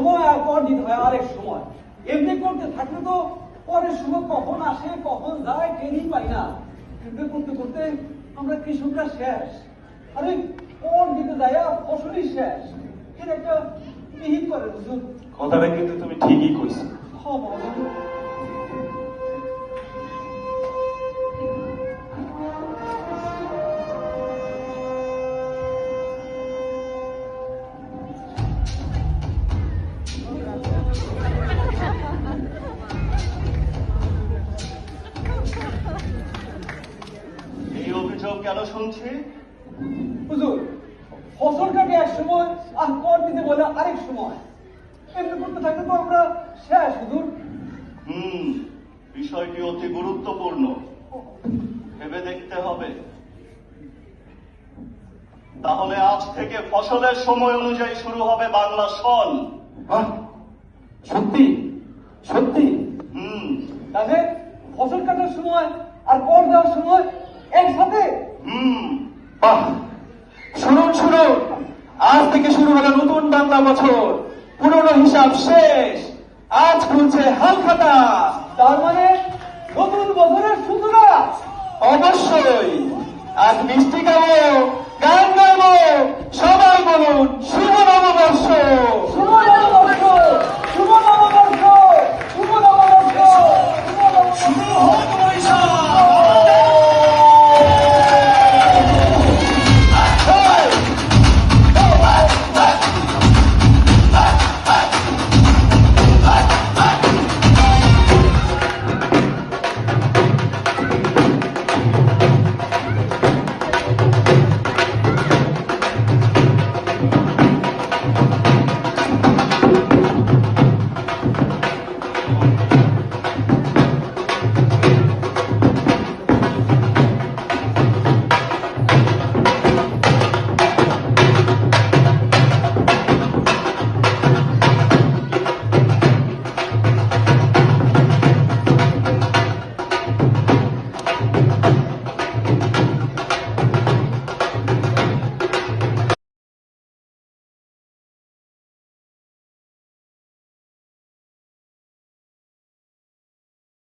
সময় আর কর দিতে হয় আরেক সময়। এমনি করতে থাকলে তো পরের সময় কখন আসে কখন যায় টেরই পাই না। এমনি করতে করতে আমরা কৃষকরা শেষ। আরে কর দিতে যায় ফসলই শেষ। এটা একটা বিহিত করে হুজুর। কথাটা কিন্তু তুমি ঠিকই কইছো। এই অভিযোগ কেন শুনছি? হুজুর, ফসল কাটে এক সময় আর কর দিতে বলে আরেক সময়। এমনি করতে থাকলে তো আমরা শেষ হুজুর। বিষয়টি অতি গুরুত্বপূর্ণ, ভেবে দেখতে হবে। তাহলে আজ থেকে ফসলের সময় অনুযায়ী শুরু হবে বাংলা সন। সত্যি সত্যি? তাহলে ফসল কাটার সময় আর কর দেওয়ার সময় একসাথে। বাহ, শুনুন শুনুন, আজ থেকে শুরু হলো নতুন বাংলা বছর। পুরনো হিসাব শেষ, আজ খুলছে হালখাতা। তার মানে নতুন বছরের সূচনা। অবশ্যই আজ মিষ্টি খাবো, গান গাইবো, সবাই বলুন